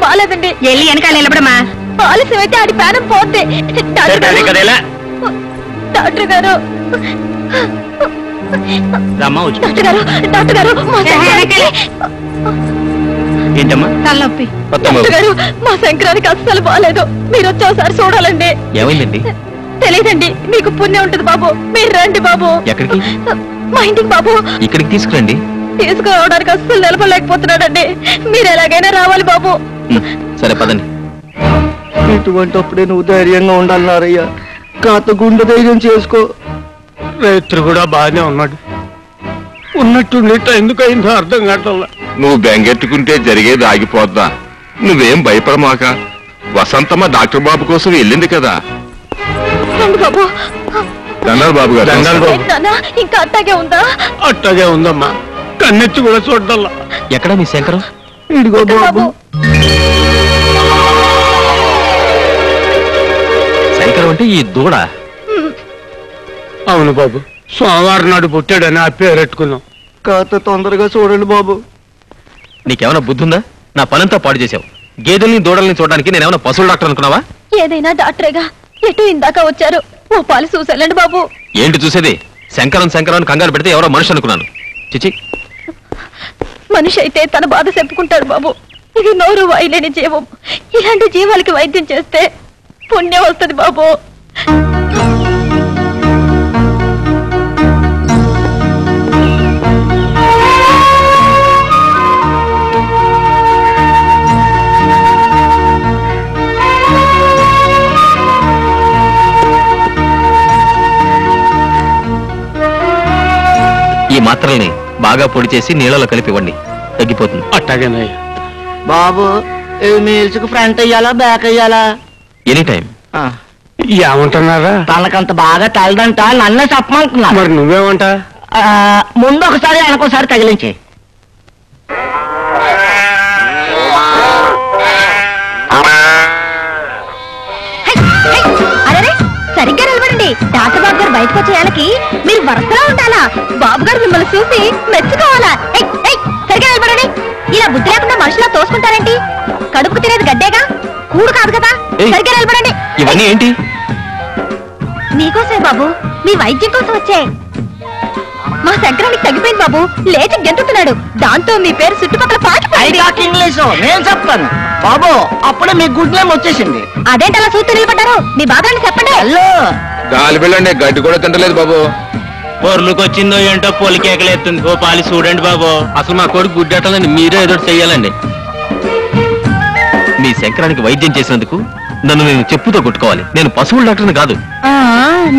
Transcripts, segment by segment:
బాగాలేదండి. వెళ్ళి వెనకాల నిలబడమా. ఆలస్యం అయితే ఆడి ప్రాణం పోతే. డాక్టర్ గారు డాక్టర్ గారు ఏంటమ్మా తలనొప్పి. డాక్టర్ గారు మా శంకరానికి అస్సలు బాగాలేదు. మీరు వచ్చేసారి చూడాలండి. ఏమైందండి? తెలియదండి. మీకు పుణ్యం ఉంటుంది బాబు. మీరు రండి బాబు. ఎక్కడికి? మా ఇంటికి బాబు. ఇక్కడికి తీసుకురండి. తీసుకురావడానికి అస్సలు నిలబడలేకపోతున్నాడండి. మీరు ఎలాగైనా రావాలి బాబు. సరే పదండి. ఇటువంటిప్పుడే నువ్వు ధైర్యంగా ఉండాలన్నారయ్యా. కాత గుండె ధైర్యం చేసుకో. రైతు కూడా బాగానే ఉన్నాడు. ఉన్నట్టుండి ఎందుకయిందో అర్థం కావట్లా. నువ్వు బెంగెట్టుకుంటే జరిగేది ఆగిపోద్దా? నువ్వేం భయపడమాక. వసంతమ్మ డాక్టర్ బాబు కోసం వెళ్ళింది కదా. బాబు దండాలు బాబు గారు. ఇంకా అట్టాగే ఉందా? అట్టాగే ఉందమ్మా. కన్నెత్తి కూడా చూడాలా. ఎక్కడ మీ శంకరం? ఇదిగో బాబు. శంకరం అంటే ఈ దూడ? అవును బాబు. సోమవారం నాడు పుట్టాడని ఆ పేరెట్టుకున్నాం. కాత తొందరగా చూడండి బాబు. నీకేమైనా బుద్ధి ఉందా? నా పనంతా పాడు చేసావు. గేదెల్ని దూడల్ని చూడడానికి నేనేమైనా పశువుల డాక్టర్ అనుకున్నావా? ఏదైనా డాక్టరేగా. ఎటు ఇందాక వచ్చారు. ఓ పాలు చూసేళ్ళండి బాబు. ఏంటి చూసేది? శంకరం శంకరం కంగారు పెడితే ఎవరో మనిషి అనుకున్నాను. చిచి, మనిషి అయితే తన బాధ చెప్పుకుంటాడు బాబు. ఇది నోరు వాయలేని జీవం. ఇలాంటి జీవాలకి వైద్యం చేస్తే పుణ్యం వస్తుంది బాబు. ఈ మాత్రల్ని బాగా పొడి చేసి నీళ్ళలో కలిపి ఇవ్వండి. తగ్గిపోతుంది. అట్టాగేనయ్యా. బాబు మీల్స్కి ఫ్రంట్ అయ్యాలా బ్యాక్ అయ్యాలా? Any time. ఏమంటున్నారా? తనకంత బాగా తలదంట. నన్నే చెప్పమంటున్నా. మరి నువ్వేమంట? ముందు ఒకసారి వెనకోసారి తగిలించే. అరే సరిగ్గా నిలబడండి. డాక్టర్ బాబు గారు బయటకు వచ్చేయాలకి మీరు వరుసలో ఉండాలా. బాబు గారు మిమ్మల్ని చూసి మెచ్చుకోవాలా. సరిగ్గా నిలబడండి. ఇలా బుద్ధి లేకుండా మనుషులా తోసుకుంటారేంటి? కడుపుకు తినేది గడ్డేగా, కూడు కాదు కదా. సరిగ్గా నిలబడండి. ఇవన్నీ ఏంటి? మీకోసమే బాబు. మీ వైద్యం కోసం వచ్చే. మా శంకరానికి తగ్గిపోయింది బాబు. లేచి గెంతుతున్నాడు. దాంతో మీ పేరు చుట్టుపక్కల పాకిపోయింది. ఇంగ్లీషు నేను చెప్తాను బాబు. అప్పుడే మీ గుడ్ నేమ్ వచ్చేసింది. అదేంటి అలా చూస్తూ నిలబడ్డారు? మీ బాధని చెప్పండి. గాలి బిళ్ళండి. గడ్డి కూడా తింటలేదు బాబు. పొర్లుకు వచ్చిందో ఏంటో పొలికేకలేస్తుంది. ఓ పాలి చూడండి బాబు. అసలు మా కొడుకు గుడ్డెట్టాలని మీరే ఏదో చెయ్యాలండి. మీ శంకరానికి వైద్యం చేసినందుకు నన్ను నేను చెప్పుతో కొట్టుకోవాలి. నేను పశువుల డాక్టర్ని కాదు.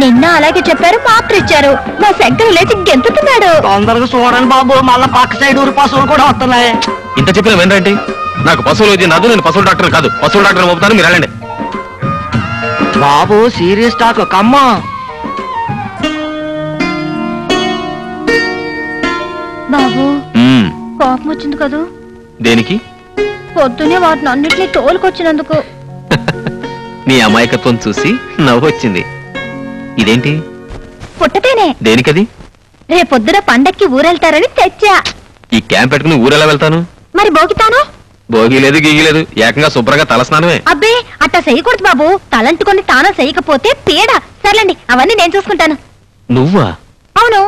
నిన్న అలాగే చెప్పారు, మాత్ర ఇచ్చారు. మా శంకర్ లేచి గెంతుతున్నాడు. తొందరగా చూడండి బాబు. మళ్ళా పక్క సైడ్ ఊరు పశువులు కూడా వస్తున్నాయి. ఇంత చెప్పిన వినరండి. నాకు పశువుల వైద్యం రాదు. నేను పశువుల డాక్టర్ కాదు. పశువుల డాక్టర్ పంపుతాను, మీరు వెళ్ళండి. బాబు సీరియస్ టాక్ కమ్మా. బాబు కోపం వచ్చింది కదూ? దేనికి? పొద్దునే వాటిని అన్నిటినీ తోలుకొచ్చినందుకు. నీ అమాయకత్వం చూసి నవ్వు వచ్చింది. ఇదేంటి? పుట్టతేనే. దేనికది? రేపొద్దున పండక్కి ఊరెళ్తారని తెచ్చా. ఈ క్యాంప్ పెట్టుకుని ఊరెలా వెళ్తాను? మరి భోగితాను? భోగి లేదు గీగి లేదు. ఏకంగా శుభ్రంగా తలస్నానమే. అబ్బే అట్టా చేయకూడదు బాబు. తలంటుకొని తానం చేయకపోతే పీడ. సర్లేండి, అవన్నీ నేను చూసుకుంటాను. నువ్వా? అవును.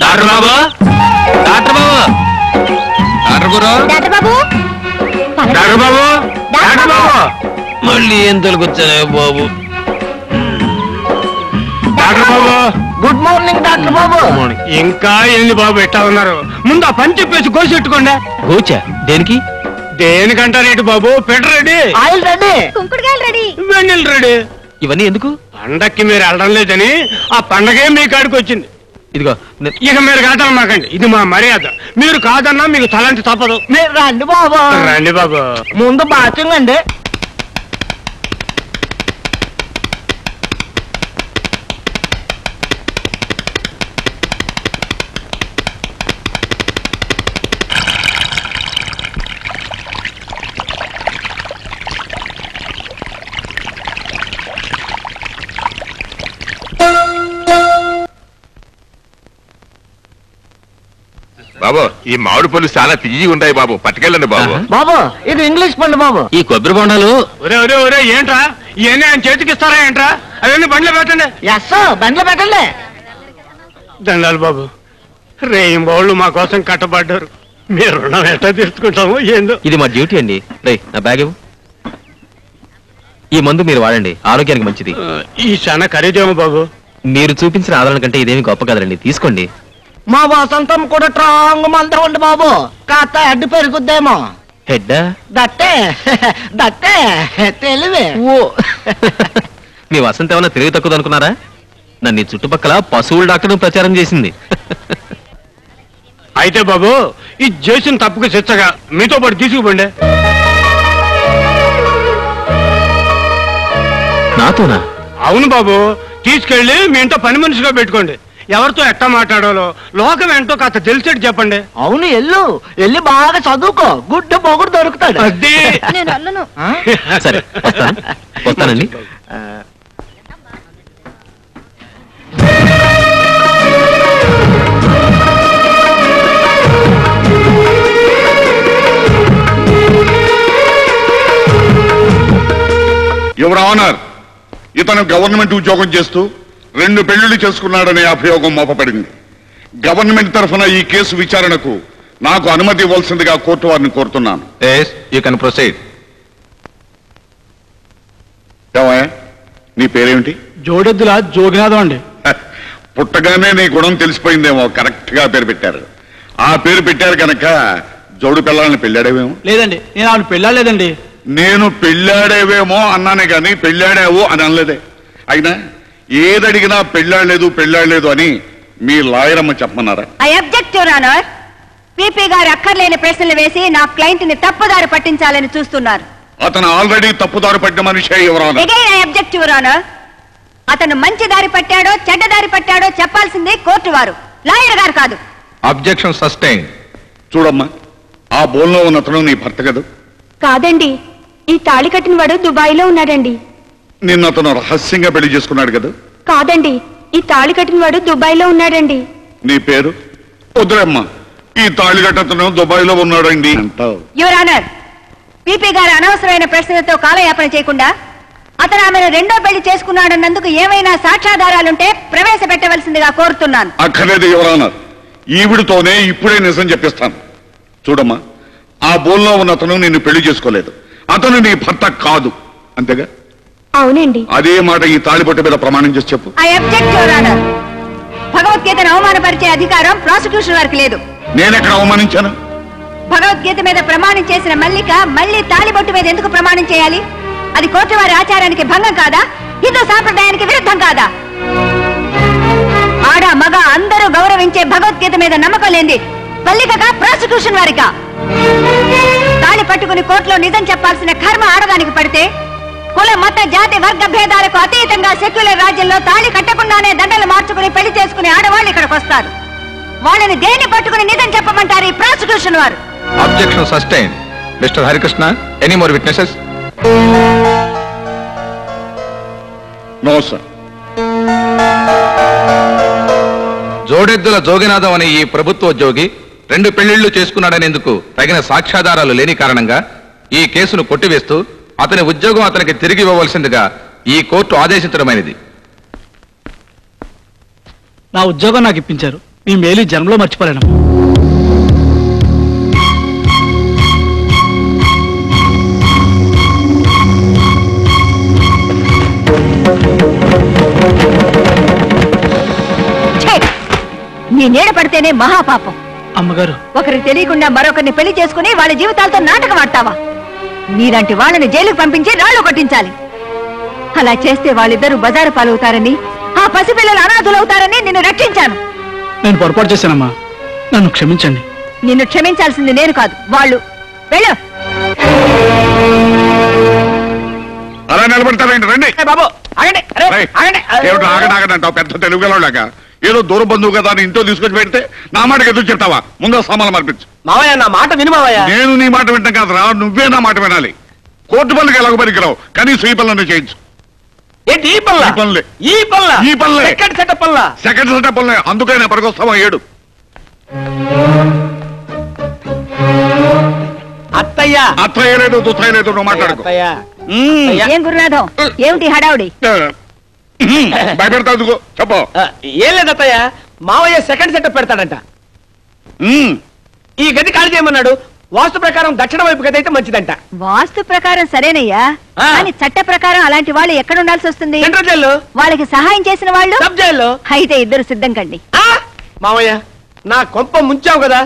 డాక్టర్ బాబు, డాక్టర్ బాబు, డాక్టర్ గురు, డాక్టర్ బాబు, డాక్టర్ బాబు, డాక్టర్ బాబు. మళ్ళీ ఏం తొలగొచ్చానే బాబు. డాక్టర్ బాబు, గుడ్ మార్నింగ్ డాక్టర్ బాబు. ఇంకా ఏంది బాబు ఎట్టా ఉన్నారు? ముందు ఆ పని చెప్పేసి కోసెట్టుకోండి. గోచా దేనికి? దేనికంటారేంటి బాబు? పెట్ర రెడీ, ఆయిల్ రెడీ, కుంకుడుకాయలు రెడీ, వెన్నెలు రెడీ. ఇవన్నీ ఎందుకు? పండక్కి మీరు వెళ్ళడం లేదని ఆ పండగే మీ కాడికి వచ్చింది. ఇదిగో ఇక మీరు కాదన్న మాకండి. ఇది మా మర్యాద. మీరు కాదన్నా మీకు తలంటి తప్పదు. మీరు రండి బాబు. రండి బాబు. ముందు బాత్రూమ్ అండి. బాబు ఈ మామిడి పళ్ళు చాలా తియ్యి ఉంటాయి బాబు, పట్టుకెళ్ళండి బాబు. బాబు ఇది ఇంగ్లీష్ పండు బాబు. ఈ కొబ్బరి బొండాలు ఒరే ఒరే ఒరే ఏంట్రా ఇవన్నీ ఆయన చేతికి ఇస్తారా ఏంట్రా? అవన్నీ బండ్లో పెట్టండి. ఎస్ బండ్లో పెట్టండి. దండాలు బాబు, రేయింబోళ్ళు మా కోసం కట్టబడ్డారు. మీరు రుణం ఎట్లా తీర్చుకుంటాము ఏందో. ఇది మా డ్యూటీ అండి. రే నా బ్యాగ్ ఇవ్వు. ఈ మందు మీరు వాడండి, ఆరోగ్యానికి మంచిది. ఈ చాలా ఖరీదేమో బాబు. మీరు చూపించిన ఆదరణ కంటే ఇదేమి గొప్ప కదండి, తీసుకోండి. మా వసంతం కూడా స్ట్రాంగ్ మంద ఉండి బాబు, కాస్త అడ్డు పెరుగుద్దేమో. హెడ్ దట్టే దట్టే తెలివే. మీ వసంత ఏమన్నా తెలివి తక్కువ అనుకున్నారా? నన్ను ఈ చుట్టుపక్కల పశువుల డాక్టర్ ప్రచారం చేసింది. అయితే బాబు ఈ చేసిన తప్పుకు శిక్షగా మీతో పాటు తీసుకుపోండి. నాతోనా? అవును బాబు, తీసుకెళ్లి మీ ఇంట్లో పని మనిషిగా పెట్టుకోండి. ఎవరితో ఎట్టా మాట్లాడాలో లోకం ఏంటో కాస్త తెలిసేట్టు చెప్పండి. అవును ఎల్లు బాగా చదువుకో, గుడ్డ పొగుడు దొరుకుతాడు. అదే నేను అల్లను. సరే వస్తానండి. యువర్ ఆనర్, ఇతను గవర్నమెంట్ ఉద్యోగం చేస్తూ 2 పెళ్లిళ్లు చేసుకున్నాడనే అభియోగం మోపబడింది. గవర్నమెంట్ తరఫున ఈ కేసు విచారణకు నాకు అనుమతి ఇవ్వాల్సిందిగా కోర్టు వారిని కోరుతున్నాను. ఏమయ్య, నీ పేరేమిటి? జోడెద్దులా జోగినాథం అండి. పుట్టగానే నీ గుణం తెలిసిపోయిందేమో, కరెక్ట్ గా పేరు పెట్టారు. ఆ పేరు పెట్టారు కనుక జోడు పిల్లల్ని పెళ్ళాడేవేమో. లేదండి, నేను ఆవిడ పెళ్ళాలేదండి. నేను పెళ్ళాడేవేమో అన్నానే గాని పెళ్ళాడావు అని అనలేదే. అయినా ఏదడిగినా పెళ్ళాడలేదు అని మీ లాయరమ్మ చెప్పమన్నారా? I object your honour. PP గారు అక్కర్లేని ప్రశ్నలు వేసి నా క్లయింట్ ని తప్పుదారి పట్టించాలని చూస్తున్నారు. అతను ఆల్రెడీ తప్పుదారి పట్టిన మనిషి ఎవరన్నా. Again I object your honour. అతను మంచి దారి పట్టాడో చెడ్డ దారి పట్టాడో చెప్పాల్సింది కోర్టు వారు, లాయర్ గారు కాదు. Objection sustain. చూడమ్మా, ఆ బోన్లో ఉన్న అతను నీ భర్త కదా? కాదండి, ఈ తాళి కట్టిన వాడు దుబాయ్లో ఉన్నాడండి. నిన్న అతను రహస్యంగా పెళ్లి చేసుకున్నాడు కదా? కాదండి, ఈ తాళి కట్టిన వాడు దుబాయ్లో ఉన్నాడండి. నీ పేరు? వద్దురమ్మా, ఈ తాళిగట్టతను దుబాయ్ లో ఉన్నాడండి అంటావు. యువర్ ఆనర్, పీపీ గారు అనవసరమైన ప్రశ్నలతో కాలయాపన చేయకుండా అతను ఆమెను 2వ పెళ్లి చేసుకున్నాడన్నందుకు ఏమైనా సాక్ష్యాధారాలుంటే ప్రవేశపెట్టవలసిందిగా కోరుతున్నాను. అక్కర్లేదు ఎవరన్నా, ఈవిడితోనే ఇప్పుడే నిజం చెప్పిస్తాను. చూడమ్మా, ఆ బోన్లో ఉన్న అతను నిన్ను పెళ్లి చేసుకోలేదు, అతను నీ భర్త కాదు, అంతేగా? అవునండి. అదే మాట ఈ తాళిబొట్టు మీద ప్రమాణం చేసి చెప్పు. I object your honour. భగవద్గీతను అవమానపరిచే అధికారం ప్రాసిక్యూషన్ వారికి లేదు. నేనెక్కడ అవమానించాను? భగవద్గీత మీద ప్రమాణం చేసిన మల్లిక మళ్ళీ తాళిబొట్టు మీద ఎందుకు ప్రమాణం చేయాలి? అది కోర్టు వారి ఆచారానికి భంగం కాదా? హిందూ సాంప్రదాయానికి విరుద్ధం కాదా? ఆడ మగ అందరూ గౌరవించే భగవద్గీత మీద నమ్మకం లేని మల్లికగా ప్రాసిక్యూషన్ వారికా? తాళి పట్టుకుని కోర్టులో నిజం చెప్పాల్సిన కర్మ ఆడదానికి పడితే కుల మత జాతి వర్గ భేదాలకు అతీతంగా సెక్యులర్ రాజ్యంలో తాళి కట్టకుండానే దండలు మార్చుకుని పెళ్లి చేసుకునే ఆడవాళ్ళు ఇక్కడికి వస్తారు. వాళ్ళని దేన్ని పట్టుకుని నిజం చెప్పమంటారు ఈ ప్రాసిక్యూషన్ వారు? Objection sustain. Mister Harikrishna, any more witnesses? No sir. జోడెద్దుల జోగినాథం అనే ఈ ప్రభుత్వ ఉద్యోగి 2 పెళ్లిళ్లు చేసుకున్నాడనేందుకు తగిన సాక్ష్యాధారాలు లేని కారణంగా ఈ కేసును కొట్టివేస్తూ అతని ఉద్యోగం అతనికి తిరిగి ఇవ్వవలసిందిగా ఈ కోర్టు ఆదేశించడమైనది. నా ఉద్యోగం నాకు ఇప్పించారు, మీ మేలు జన్మలో మర్చిపోలేను. నీ నీడ పడితేనే మహాపాపం. అమ్మగారు, ఒకరికి తెలియకుండా మరొకరిని పెళ్లి చేసుకుని వాళ్ళ జీవితాలతో నాటకం ఆడతావా? నీలాంటి వాళ్ళని జైలుకు పంపించి రాళ్లు కొట్టించాలి. అలా చేస్తే వాళ్ళిద్దరూ బజారు పాలవుతారని, ఆ పసిపిల్లలు అనాథులవుతారని నిన్ను రక్షించాను. నేను పొరపాటు చేశానమ్మా, నన్ను క్షమించండి. నిన్ను క్షమించాల్సింది నేను కాదు, వాళ్ళు. వెళ్ళు. అలా నిలబడతారండి, రండి బాబు ఆగండి. ఏమిటి ఆగడాగడంటావు? పెద్ద తెలుగులోలాగా ఏదో దూర బంధువు కదా అని ఇంట్లో తీసుకొచ్చి పెడితే నా మాటకి ఎదురు చెప్తావా? ముందు సామాన్లు మార్పించు. మావయ్య నా మాట విను మావయ్య. నేను నీ మాట వింటాం కాదురా, నువ్వే నా మాట వినాలి. కోర్టు పనులకు ఎలాగో పనికిరావు, కనీసం ఈ పనులను చేయించు. ఏంటి ఈ పనులా? ఈ పనులే. ఈ పనులా? ఈ పనులే. సెకండ్ సెటప్ పనులా? సెకండ్ సెటప్ పనులే. అందుకైనా పనికొస్తావా? 7 అత్తయ్య అత్తయ్య లేదు దుత్తయ్య లేదు నువ్వు మాట్లాడుకో. ఏం గురునాథం ఏమిటి హడావుడి? భయపెడతావు చెప్పు. ఏం లేదు అత్తయ్య, మావయ్య సెకండ్ సెటప్ పెడతాడంట. ఈ గది ఖాళీ చేయమన్నాడు. వాస్తు ప్రకారం దక్షిణ వైపు గది అయితే మంచిదంట. వాస్తు ప్రకారం సరేనయ్యా, కానీ చట్ట ప్రకారం అలాంటి వాళ్ళు ఎక్కడ ఉండాల్సి వస్తుంది? సెంట్రల్ జైల్లో. వాళ్ళకి సహాయం చేసిన వాళ్ళు సబ్ జైల్లో. అయితే ఇద్దరు సిద్ధం కండి. మావయ్య నా కొంప ముంచావు కదా,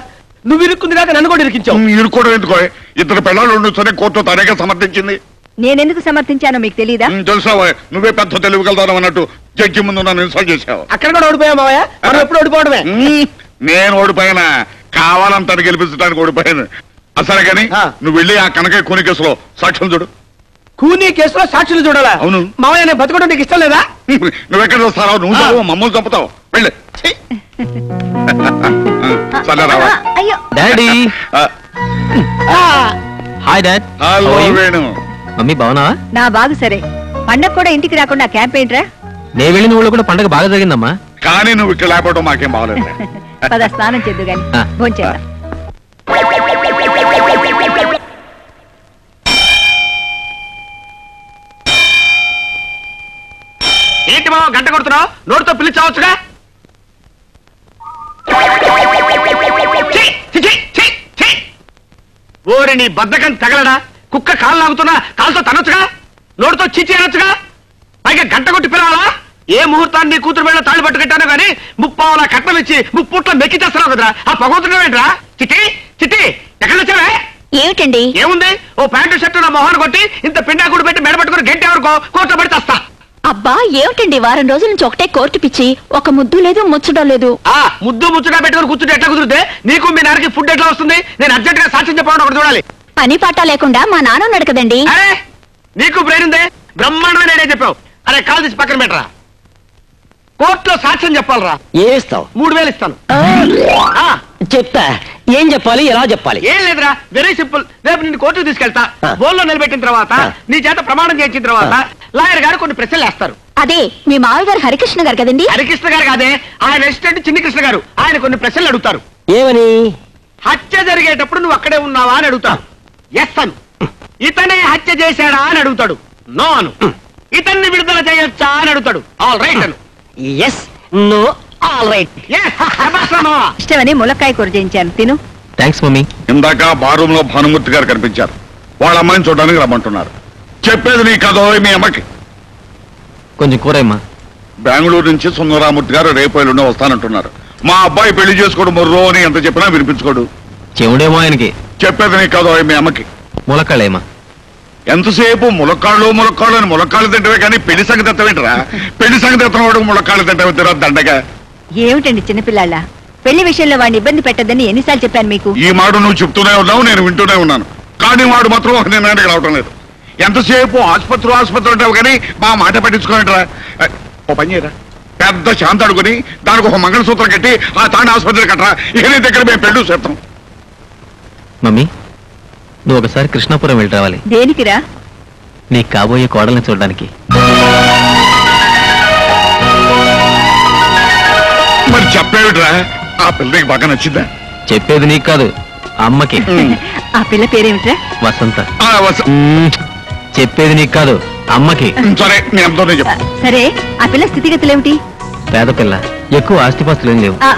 నువ్వు ఇరుక్కుంది కాక నన్ను కూడా ఇరికించావు. ఇరుక్కోవడం ఎందుకో? ఇద్దరు పిల్లలు ఉండొచ్చని కోర్టు తనేగా సమర్థించింది. నేనెందుకు సమర్థించానో మీకు తెలీదా? తెలుసావా, నువ్వే పెద్ద తెలివిగలుగుతావు అన్నట్టు జడ్జి ముందు నన్ను ఇన్సల్ట్ చేశావు. అక్కడ కూడా ఓడిపోయావు మావయ్య, మనం ఎప్పుడు ఓడిపోవడమే. నేను ఓడిపోయినా, కావాలంతా గెలిపించడానికి ఓడిపోయాను. అసలు కానీ నువ్వు వెళ్ళి ఆ కనకయ్య కూని కేసులో సాక్ష్యం చూడు. కూనీ కేసులో సాక్షులు చూడాలా? అవును. మావయ్య నేను బతకడం నీకు ఇష్టం లేదా? నువ్వెక్కడ చూస్తావు? నువ్వు చదువు, మమ్మల్ని చంపుతావు. వెళ్ళి అయ్యో daddy. Hi dad. Hello Venu. Mummy బాగున్నావా? నా బాగు సరే. పండగ కూడా ఇంటికి రాకుండా క్యాంప్ ఏంట్రా? నేను వెళ్ళిన ఊళ్ళో కూడా పండగ బాగా జరిగిందమ్మా. కానీ నువ్వు ఇక్కడ లేకపోవడం మాకేం బాగలేదు. పద స్నానం చేద్దు గాని భోంచేద్దాం. ఏంటి మావ గంట కొడుతున్నావు? నోటితో పిలిచావచ్చుగా. ఓరి నీ బద్దకం తగలడా? కుక్క కాలు లాగుతున్నా కాలుతో తనొచ్చుగా, నోటితో చిచి అనొచ్చుగా, పైగా గంట కొట్టి పిలవాలా? ఏ ముహూర్తాన్ని నీ కూతురు మీద తాళి పట్టు కట్టాను కానీ ముప్పావుల కట్నం ఇచ్చి ముప్పూట్ల మెక్కి చేస్తున్నావు కదరా. ఆ పగవుతున్నావేంట్రా? చిట్టి చిట్టి ఎక్కడ వచ్చావే? ఏమిటండి? ఏముంది, ఓ ప్యాంటు షర్టు నా మొహాన్ని కొట్టి ఇంత పిండాకుడు పెట్టి మెడబట్టుకుని గంట ఎవరికో కోర్టు పడి తెస్తా. అబ్బా ఏమిటండి, వారం రోజుల నుంచి ఒకటే కోర్టు పిచ్చి, ఒక ముద్దు లేదు ముచ్చడం లేదు. ముద్దు ముచ్చట పెట్టుకుని కూర్చుంటే ఎట్లా కుదిరితే నీకు మీ నాన్నకి ఫుడ్ ఎట్లా వస్తుంది? నేను అర్జెంట్ గా సాక్ష్యం చెప్పాలని ఒకటి చూడాలి. పని పాట లేకుండా మా నాన్న ఉన్నాడు కదండి. అరే నీకు బ్రెయిన్ ఉందే, బ్రహ్మాండమే నేనే చెప్పావు. అరే కాల్ తీసి పక్కన పెట్టరా. కోర్టులో సాక్ష్యం చెప్పాలరా. ఏమిస్తావు? 3000 ఇస్తాను. చెప్తా. ఏం చెప్పాలి, ఎలా చెప్పాలి? ఏం లేదురా, వెరీ సింపుల్. రేపు నిన్ను కోర్టుకు తీసుకెళ్తా. బోల్లో నిలబెట్టిన తర్వాత నీ చేత ప్రమాణం చేయించిన తర్వాత లాయర్ గారు కొన్ని ప్రశ్నలు వేస్తారు. అదే మీ మామయ్య గారు హరికృష్ణ గారు కదండి. హరికృష్ణ గారు కాదే, ఆయన అసిస్టెంట్ చిన్ని కృష్ణ గారు. ఆయన కొన్ని ప్రశ్నలు అడుగుతారు. ఏమని? హత్య జరిగేటప్పుడు నువ్వు అక్కడే ఉన్నావా అని అడుగుతాడు. ఎస్ అను. ఇతనే హత్య చేశాడా అని అడుగుతాడు. నో అను. ఇతన్ని విడుదల చేయొచ్చా అని అడుగుతాడు. ఆల్ రైట్ అను. Yes, no, all right. ఇష్టమని ములక్కాయ కూర చేయించాను, తిను. Thanks mummy. ఇందాక బారూమ్ లో భానుమూర్తి గారు కనిపించారు. వాళ్ళ అమ్మాయిని చూడడానికి రమ్మంటున్నారు. చెప్పేది నీ కథ మీ అమ్మకి. కొంచెం కూరమ్మా. బెంగళూరు నుంచి సుందరామూర్తి గారు రేపు ఎల్లుండి వస్తానంటున్నారు. మా అబ్బాయి పెళ్లి చేసుకోడు మొర్రో అని ఎంత చెప్పినా వినిపించుకోడు. చెవుడేమో ఆయనకి. చెప్పేది నీ కథ మీ అమ్మకి. ములక్కాళ్ళేమా? ఎంతసేపు ములక్కాళ్ళు ములక్కాళ్ళు అని ములక్కాళ్ళు తింటవే కానీ పెళ్లి సంగతి ఎత్తవేంటరా? పెళ్లి సంగతి ఎత్తన వాడు ములక్కాళ్ళు తింటవే తిరా దండగా. ఏమిటండి చిన్నపిల్లాళ్ళ, పెళ్లి విషయంలో వాడిని ఇబ్బంది పెట్టద్దని ఎన్నిసార్లు చెప్పాను మీకు? ఈ మాట నువ్వు చెప్తూనే ఉన్నావు, నేను వింటూనే ఉన్నాను. కానీ వాడు మాత్రం ఒక నిర్ణయానికి రావటం లేదు. ఎంతసేపు ఆసుపత్రి అంటావు కానీ మా మాట పట్టించుకోనట్రా. ఓ పని చేయరా, పెద్ద శాంత అడుగుని దానికి ఒక మంగళసూత్రం కట్టి ఆ తాండ ఆసుపత్రి కట్టరా. ఇక నీ దగ్గర మేము పెళ్లి చేస్తాం. మమ్మీ నువ్వు ఒకసారి కృష్ణాపురం వెళ్ళి రావాలి. దేనికిరా? నీకు కాబోయే కోడల్ని చూడడానికి. మరి చెప్పేవిట్రా, ఆ పిల్లకి బాగా నచ్చిందా? చెప్పేది నీకు కాదు, అమ్మకి. ఆ పిల్ల పేరేమిట్రా? వసంత. చెప్పేది నీకు కాదు, అమ్మకి. సరే నేను ఎంతోనే చెప్పు. సరే ఆ పిల్ల స్థితిగతులేమిటి? పేద పిల్ల, ఎక్కువ ఆస్తిపాస్తులు ఏం లేవు. ఆ,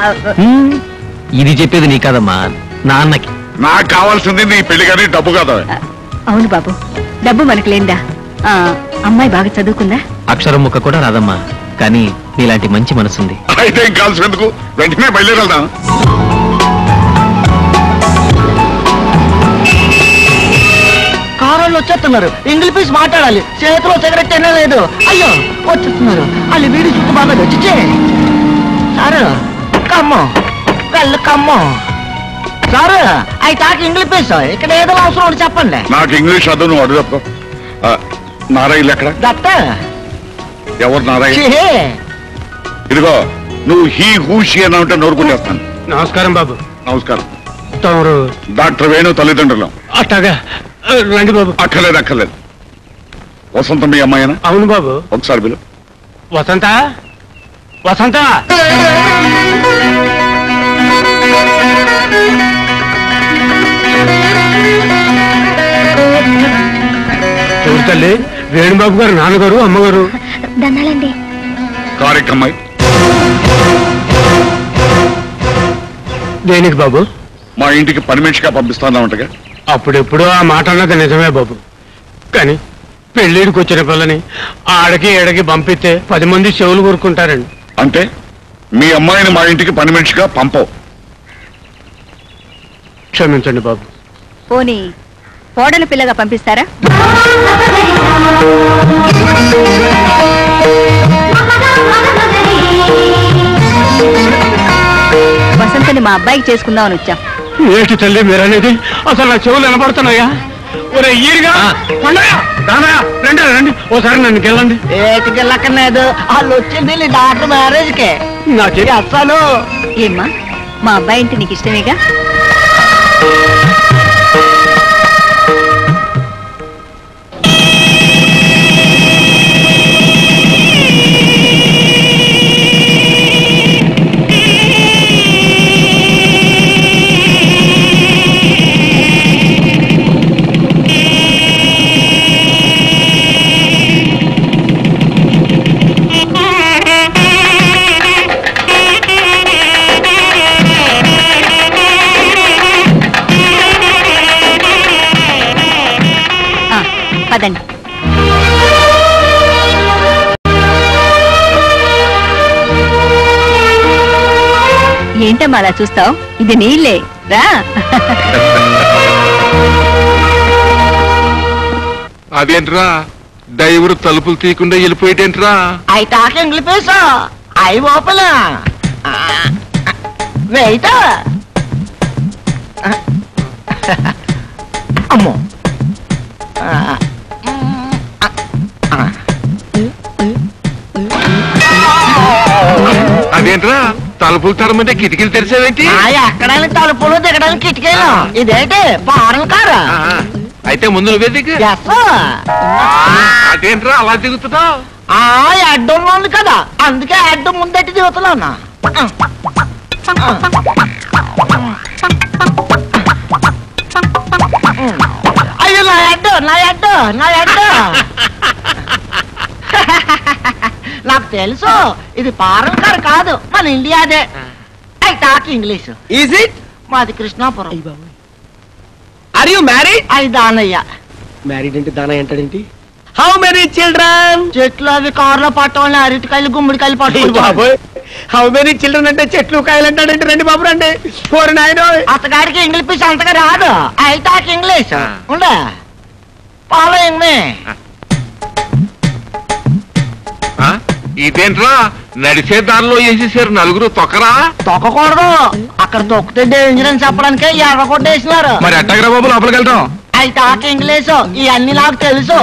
ఇది చెప్పేది నీ కాదమ్మా, నాన్నకి. నాకు కావాల్సింది నీ పెళ్లి కానీ డబ్బు కాదా? అవును బాబు, డబ్బు మనకు లేందా? అమ్మాయి బాగా చదువుకుందా? అక్షరం ముక్క కూడా రాదమ్మా, కానీ నీలాంటి మంచి మనసుంది. అయితే ఏం కావాల్సినందుకు వెంటనే బయలుదేరదా? కారంలో వచ్చేస్తున్నారు. ఇంగ్లీష్ మాట్లాడాలి, చేతిలో సిగరెట్ తినలేదు. అయ్యో వచ్చేస్తున్నారు. వాళ్ళు వీడి చుట్టూ బాగా వచ్చి సారు కమ్మో కళ్ళు కమ్మో సారు అవి తాకి ఇంగ్లీష్ ఇక్కడ ఏదో అవసరం చెప్పండి. నాకు ఇంగ్లీష్ అదు, నువ్వు అడుగు తప్ప. నారాయణ ఎక్కడ? దత్త. ఎవరు నారాయణ? ఇదిగో నువ్వు హీ హూషి అని అంటే నోరుకుంటేస్తాను. నమస్కారం బాబు. నమస్కారం. తమరు డాక్టర్ వేణు తల్లిదండ్రులు. అట్టాగా రండి బాబు. అక్కర్లేదు అక్కర్లేదు. వసంత మీ అమ్మాయినా? అవును బాబు. ఒకసారి బిలు. వసంత, వసంత. తల్లి వేణుబాబు గారు నాన్నగారు అమ్మగారు. దండాలండి. కారెక్కమ్మాయి దేనికి బాబు? మా ఇంటికి పని మనిషిగా పంపిస్తానంటగా. అప్పుడెప్పుడో ఆ మాట అన్నది నిజమే బాబు, కానీ పెళ్ళిడికి వచ్చిన పిల్లని ఆడకి ఎడకి పంపిస్తే 10 మంది చెవులు కోరుకుంటారండి. అంటే మీ అమ్మాయిని మా ఇంటికి పని మనిషిగా పంపవు. క్షమించండి బాబు. పోనీ కోడలు పిల్లగా పంపిస్తారా? వసంతని మా అబ్బాయికి చేసుకుందామని వచ్చాం. ఏంటి తల్లి మీరనేది? అసలు నా చెవులు వినపడుతున్నాయా? ఒరే ఈరిగా రండి రండి ఓసారి నన్ను గెల్లండి. ఏటికెళ్ళక్కర్లేదు, వాళ్ళు వచ్చింది డాక్టర్ మ్యారేజ్ కే. నాకేం అసలు ఏమ్మా, మా అబ్బాయి అంటే నీకు ఇష్టమేగా? పదండి. ఏంటమ్మా అలా చూస్తావు? ఇది నీళ్ళే, రా. అదేంట్రా డ్రైవర్ తలుపులు తీయకుండా వెళ్ళిపోయేటేంట్రా? అవి టాకింగ్ పిలిపేసా అవి ఓపెన్ వెయిట్. అమ్మో అదేంట్రా తలుపులు తరమంటే కిటికీలు తెరిచేవేంటి? ఎక్కడానికి తలుపులు దిగడానికి కిటికీలు. ఇదేంటి ఫారెన్ కారా? అయితే ముందు నువ్వే దిగు. అదేంట్రా అలా దిగుతున్నావు? అడ్డం ఉంది కదా, అందుకే అడ్డం ముందట్టి దిగుతున్నా. అయ్యో నా అడ్డు నా అడ్డు నా అడ్డు. నాకు తెలుసు ఇది ఫారెన్ కార్ కాదు, మన ఇండియాదే. I talk English. Is it? మాది కృష్ణాపురం. Are you married? అది దానయ్య. మ్యారీడ్ అంటే దానయ్య అంటాడేంటి? How many children? చెట్లు అవి కారులో పట్టవాళ్ళని అరటికాయలు గుమ్మడికాయలు పట్టుకుంటారు. హౌ మెనీ చిల్డ్రన్ అంటే చెట్లు కాయలు అంటాడంటే రండి బాబు రండి. కోరి నాయన అతగాడికి ఇంగ్లీష్ అంతగా రాదు. I talk English. ఉండే ఫాలోయింగ్ మీ. ఇదేంట్రా నడిచే దారిలో వేసేసారు నలుగురు తొక్కరా? తొక్కకూడదు, అక్కడ తొక్కితే డేంజర్ అని చెప్పడానికే ఎర్ర కొట్టేసినారు. మరి ఎట్టగరా బాబు లోపలికి వెళ్తాం? ఐ టాక్ ఇంగ్లీష్, ఇవన్నీ నాకు తెలుసు.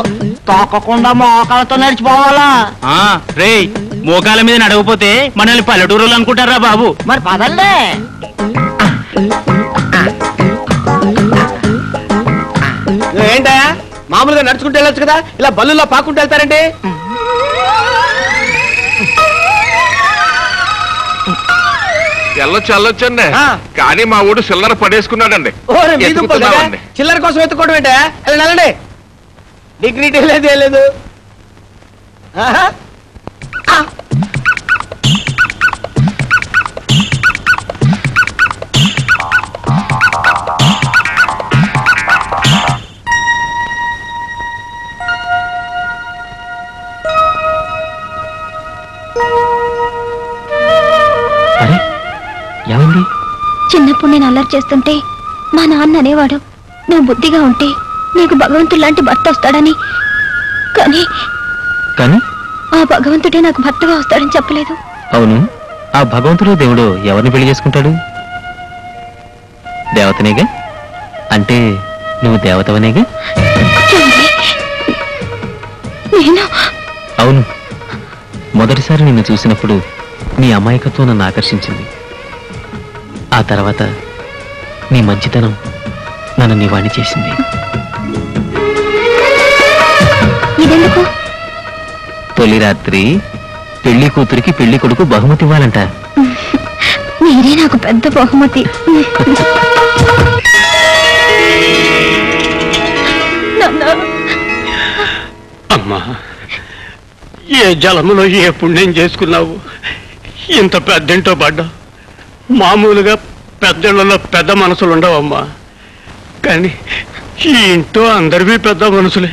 తొక్కకుండా మోకాలతో నడిచిపోవాలా? రే మోకాల మీద నడవపోతే మనల్ని పల్లెటూరులు అనుకుంటారా బాబు? మరి పదండి. ఏంటా మామూలుగా నడుచుకుంటూ వెళ్ళొచ్చు కదా, ఇలా బల్లులో పాకుంటూ వెళ్తారండి? వెళ్ళొచ్చండి, కానీ మా ఊడు చిల్లర పడేసుకున్నాడండి. చిల్లర కోసం ఎత్తుకోవడం ఏంటా? వెళ్ళండి. డిగ్నిటీ లేదు ఏం లేదు. చిన్నప్పుడు నేను అల్లరి చేస్తుంటే మా నాన్న అనేవాడు, నువ్వు బుద్ధిగా ఉంటే నీకు భగవంతుడు లాంటి భర్త వస్తాడని. కానీ ఆ భగవంతుడే నాకు భర్తగా వస్తాడని చెప్పలేదు. అవును, ఆ భగవంతుడు దేవుడు ఎవరిని పెళ్లి చేసుకుంటాడు? దేవతనేగా? అంటే నువ్వు దేవతవనేగా? నేను అవును, మొదటిసారి నిన్ను చూసినప్పుడు నీ అమాయకత్వం నన్ను ఆకర్షించింది. ఆ తర్వాత నీ మంచితనం నన్ను నీ వాణి చేసింది. ఇదెందుకు? తొలి రాత్రి పెళ్లి కూతురికి పెళ్లి కొడుకు బహుమతి ఇవ్వాలంట. మీరే నాకు పెద్ద బహుమతి. అమ్మా, ఏ జలములో ఏ పుణ్యం చేసుకున్నావు, ఇంత పెద్దింటో పడ్డా. మామూలుగా పెద్దళ్ళలో పెద్ద మనసులు ఉండవమ్మా, కానీ ఈ ఇంట్లో అందరివి పెద్ద మనసులే.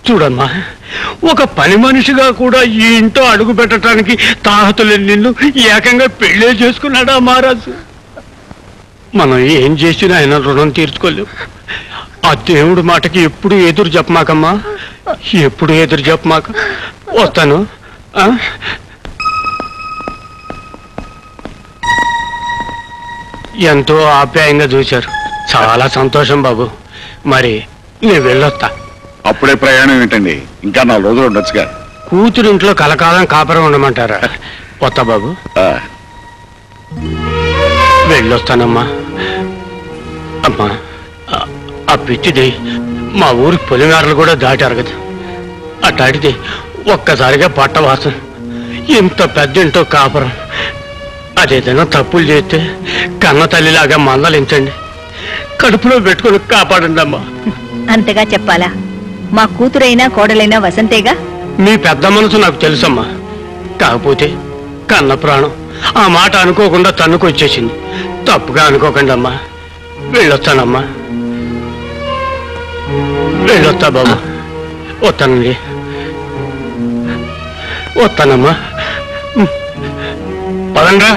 చూడమ్మా, ఒక పని మనిషిగా కూడా ఈ ఇంట్లో అడుగు పెట్టడానికి తాహతులేని నిన్ను ఏకంగా పెళ్ళే చేసుకున్నాడా మహారాజు? మనం ఏం చేసినా ఆయన రుణం తీర్చుకోలేవు. ఆ దేవుడి మాటకి ఎప్పుడు ఎదురు చెప్పమాకమ్మా, ఎప్పుడు ఎదురు చెప్పమాక. వస్తాను. ఎంతో ఆప్యాయంగా చూశారు, చాలా సంతోషం బాబు. మరి నేను వెళ్ళొస్తా. అప్పుడే ప్రయాణం ఏంటండి, ఇంకా 4 రోజులు ఉండొచ్చుగా. కూతురింట్లో కలకాలం కాపురం ఉండమంటారా? వస్తా బాబు, వెళ్ళొస్తానమ్మా. అమ్మా, ఆ పిచ్చిది మా ఊరికి పొలిమేరలు కూడా దాటారు కదా, అట్లాంటిది ఒక్కసారిగా పట్టవాసం. ఇంత పెద్దింటో కాపురం, అదేదైనా తప్పులు చేస్తే కన్న తల్లిలాగా మందలించండి, కడుపులో పెట్టుకుని కాపాడండి అమ్మా. అంతగా చెప్పాలా? మా కూతురైనా కోడలైనా వసంతేగా. మీ పెద్ద మనసు నాకు తెలుసమ్మా, కాకపోతే కన్న ప్రాణం ఆ మాట అనుకోకుండా తన్నుకొచ్చేసింది. తప్పుగా అనుకోకండి అమ్మా. వెళ్ళొస్తానమ్మా, వెళ్ళొస్తా బాబు. వస్తానండి, వస్తానమ్మా. పదండ్రా.